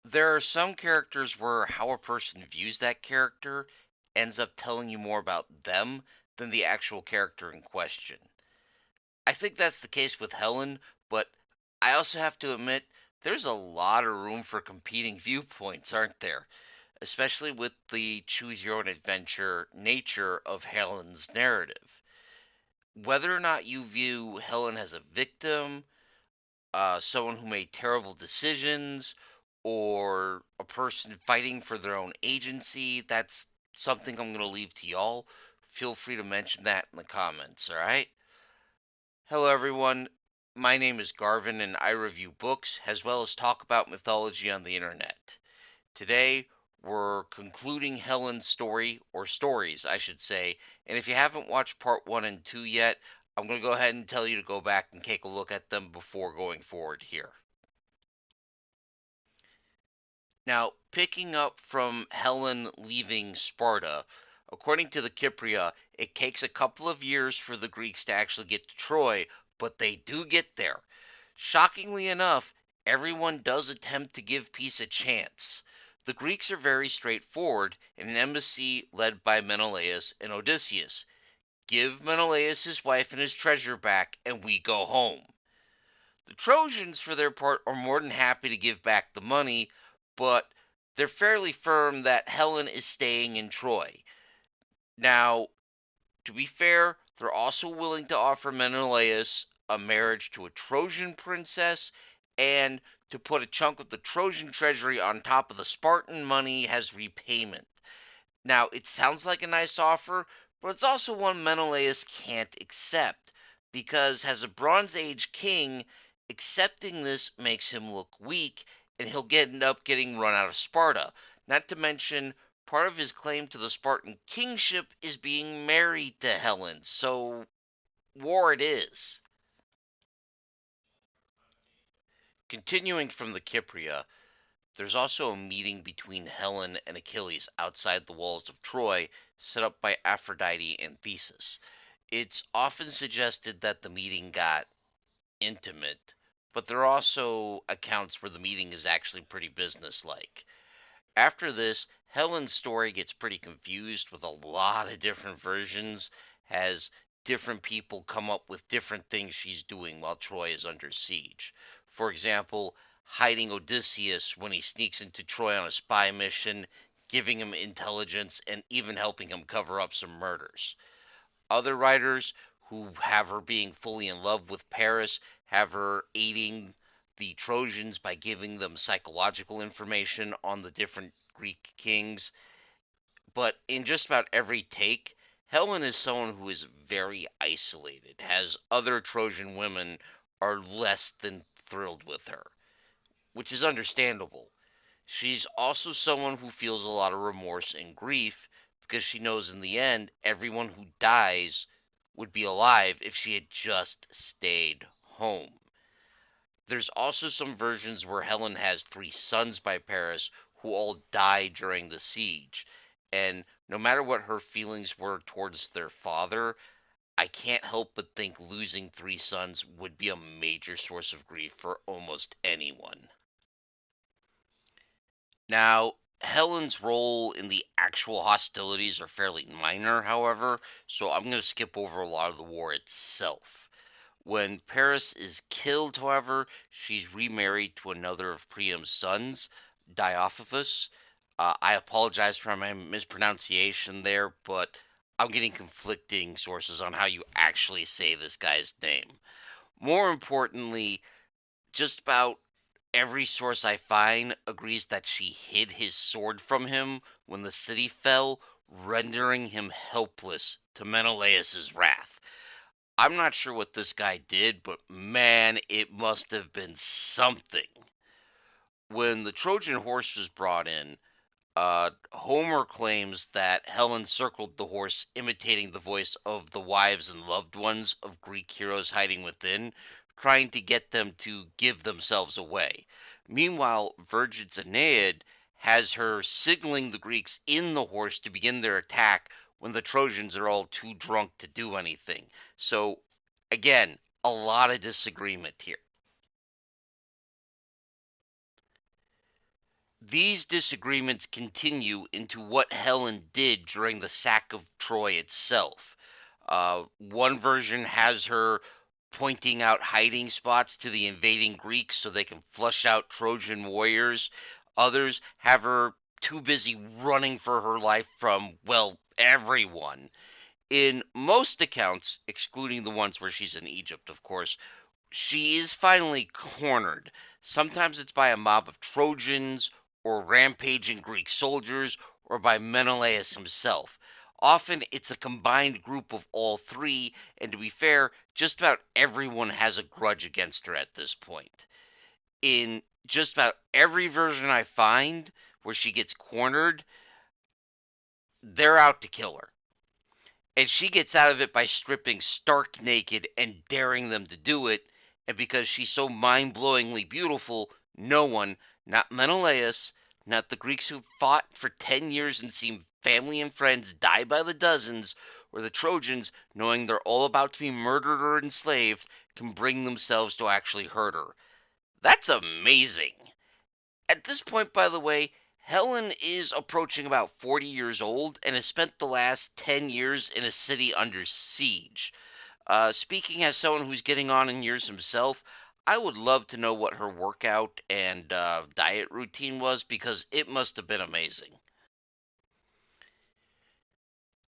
There are some characters where how a person views that character ends up telling you more about them than the actual character in question. I think that's the case with Helen, but I also have to admit there's a lot of room for competing viewpoints, aren't there? Especially with the choose your own adventure nature of Helen's narrative. Whether or not you view Helen as a victim, someone who made terrible decisions, or a person fighting for their own agency, that's something I'm going to leave to y'all. Feel free to mention that in the comments, alright? Hello, everyone. My name is Garvin, and I review books as well as talk about mythology on the internet. Today, we're concluding Helen's story, or stories, I should say. And if you haven't watched part 1 and 2 yet, I'm going to go ahead and tell you to go back and take a look at them before going forward here. Now, picking up from Helen leaving Sparta, according to the Kypria, it takes a couple of years for the Greeks to actually get to Troy, but they do get there. Shockingly enough, everyone does attempt to give peace a chance. The Greeks are very straightforward in an embassy led by Menelaus and Odysseus. Give Menelaus his wife and his treasure back, and we go home. The Trojans, for their part, are more than happy to give back the money, but they're fairly firm that Helen is staying in Troy. Now, to be fair, they're also willing to offer Menelaus a marriage to a Trojan princess and to put a chunk of the Trojan treasury on top of the Spartan money as repayment. Now, it sounds like a nice offer, but it's also one Menelaus can't accept, because as a Bronze Age king, accepting this makes him look weak, and he'll end up getting run out of Sparta. Not to mention, part of his claim to the Spartan kingship is being married to Helen, so war it is. Continuing from the Kypria, there's also a meeting between Helen and Achilles outside the walls of Troy, set up by Aphrodite and Theseus. It's often suggested that the meeting got intimate, but there are also accounts where the meeting is actually pretty businesslike. After this, Helen's story gets pretty confused with a lot of different versions, as different people come up with different things she's doing while Troy is under siege. For example, hiding Odysseus when he sneaks into Troy on a spy mission, giving him intelligence, and even helping him cover up some murders. Other writers who have her being fully in love with Paris have her aiding the Trojans by giving them psychological information on the different Greek kings. But in just about every take, Helen is someone who is very isolated, as other Trojan women are less than thrilled with her, which is understandable. She's also someone who feels a lot of remorse and grief because she knows in the end everyone who dies would be alive if she had just stayed home. There's also some versions where Helen has three sons by Paris who all die during the siege. And no matter what her feelings were towards their father, I can't help but think losing three sons would be a major source of grief for almost anyone. Now, Helen's role in the actual hostilities are fairly minor, however, so I'm going to skip over a lot of the war itself. When Paris is killed, however, she's remarried to another of Priam's sons, Diophobus. I apologize for my mispronunciation there, but I'm getting conflicting sources on how you actually say this guy's name. More importantly, just about every source I find agrees that she hid his sword from him when the city fell, rendering him helpless to Menelaus's wrath. I'm not sure what this guy did, but man, it must have been something. When the Trojan horse was brought in, Homer claims that Helen circled the horse, imitating the voice of the wives and loved ones of Greek heroes hiding within, trying to get them to give themselves away. Meanwhile, Virgil's Aeneid has her signaling the Greeks in the horse to begin their attack when the Trojans are all too drunk to do anything. So, again, a lot of disagreement here. These disagreements continue into what Helen did during the sack of Troy itself. One version has her pointing out hiding spots to the invading Greeks so they can flush out Trojan warriors. Others have her too busy running for her life from, well, everyone. In most accounts, excluding the ones where she's in Egypt, of course, she is finally cornered. Sometimes it's by a mob of Trojans or rampaging Greek soldiers or by Menelaus himself. Often it's a combined group of all three, and to be fair, just about everyone has a grudge against her at this point. In just about every version I find where she gets cornered, they're out to kill her. And she gets out of it by stripping stark naked and daring them to do it. And because she's so mind blowingly beautiful, no one, not Menelaus, not the Greeks who fought for 10 years and seen family and friends die by the dozens, or the Trojans, knowing they're all about to be murdered or enslaved, can bring themselves to actually hurt her. That's amazing. At this point, by the way, Helen is approaching about 40 years old and has spent the last 10 years in a city under siege. Speaking as someone who's getting on in years himself, I would love to know what her workout and diet routine was because it must have been amazing.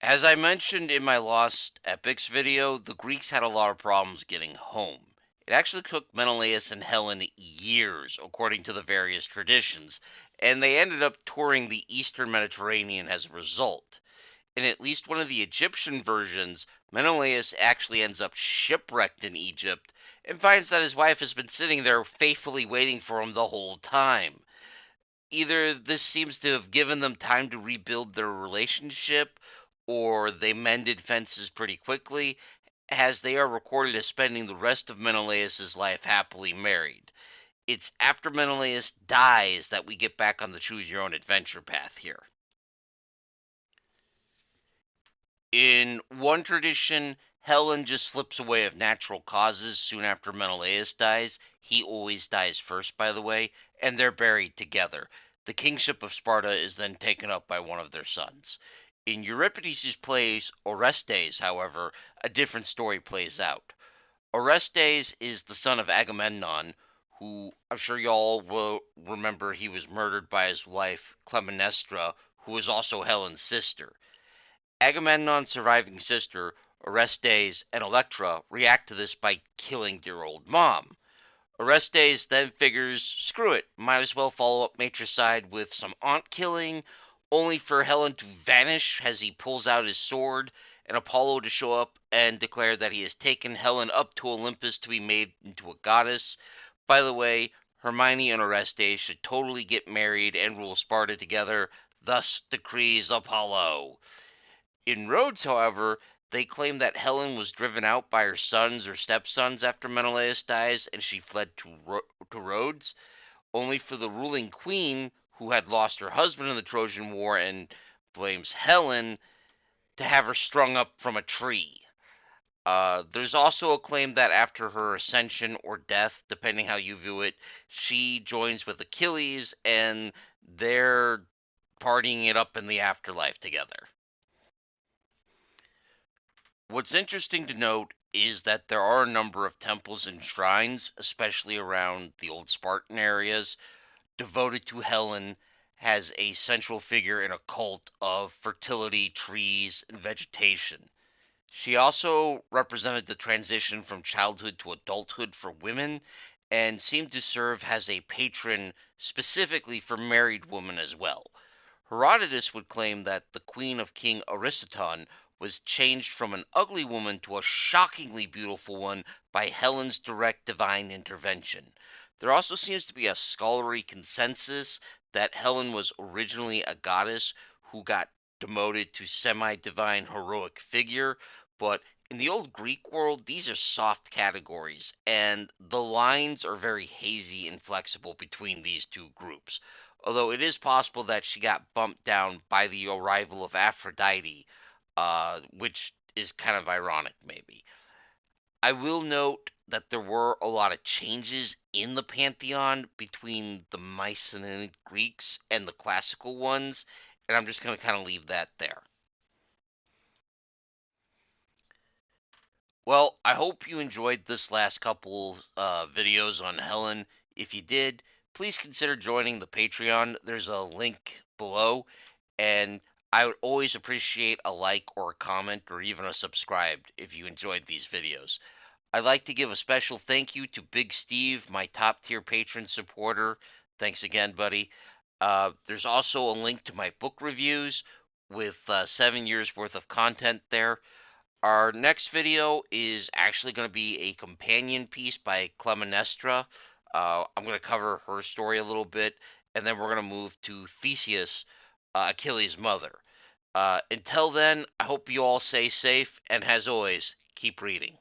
As I mentioned in my Lost Epics video, the Greeks had a lot of problems getting home. It actually took Menelaus and Helen years, according to the various traditions, and they ended up touring the eastern Mediterranean as a result. In at least one of the Egyptian versions, Menelaus actually ends up shipwrecked in Egypt and finds that his wife has been sitting there faithfully waiting for him the whole time. Either this seems to have given them time to rebuild their relationship, or they mended fences pretty quickly, as they are recorded as spending the rest of Menelaus' life happily married. It's after Menelaus dies that we get back on the choose your own adventure path here. In one tradition, Helen just slips away of natural causes soon after Menelaus dies. He always dies first, by the way, and they're buried together. The kingship of Sparta is then taken up by one of their sons. In Euripides' plays Orestes, however, a different story plays out. Orestes is the son of Agamemnon, who I'm sure y'all will remember he was murdered by his wife Clytemnestra, who was also Helen's sister. Agamemnon's surviving sister, Orestes, and Electra react to this by killing dear old mom. Orestes then figures, screw it, might as well follow up matricide with some aunt killing, only for Helen to vanish as he pulls out his sword, and Apollo to show up and declare that he has taken Helen up to Olympus to be made into a goddess. By the way, Hermione and Orestes should totally get married and rule Sparta together, thus decrees Apollo. In Rhodes, however, they claim that Helen was driven out by her sons or stepsons after Menelaus dies and she fled to Rhodes, only for the ruling queen, who had lost her husband in the Trojan War and blames Helen, to have her strung up from a tree. There's also a claim that after her ascension or death, depending how you view it, she joins with Achilles and they're partying it up in the afterlife together. What's interesting to note is that there are a number of temples and shrines, especially around the old Spartan areas, devoted to Helen as a central figure in a cult of fertility, trees, and vegetation. She also represented the transition from childhood to adulthood for women and seemed to serve as a patron specifically for married women as well. Herodotus would claim that the queen of King Aristoton was changed from an ugly woman to a shockingly beautiful one by Helen's direct divine intervention. There also seems to be a scholarly consensus that Helen was originally a goddess who got demoted to semi divine heroic figure, but in the old Greek world, these are soft categories, and the lines are very hazy and flexible between these two groups. Although it is possible that she got bumped down by the arrival of Aphrodite, which is kind of ironic, maybe. I will note that there were a lot of changes in the pantheon between the Mycenaean Greeks and the classical ones, and I'm just going to kind of leave that there. Well, I hope you enjoyed this last couple videos on Helen. If you did, please consider joining the Patreon. There's a link below, and I would always appreciate a like or a comment or even a subscribe if you enjoyed these videos. I'd like to give a special thank you to Big Steve, my top tier patron supporter. Thanks again, buddy. There's also a link to my book reviews with 7 years worth of content there. Our next video is actually going to be a companion piece by Clemenstra. I'm going to cover her story a little bit, and then we're going to move to Theseus, Achilles' mother. Until then, I hope you all stay safe, and as always, keep reading.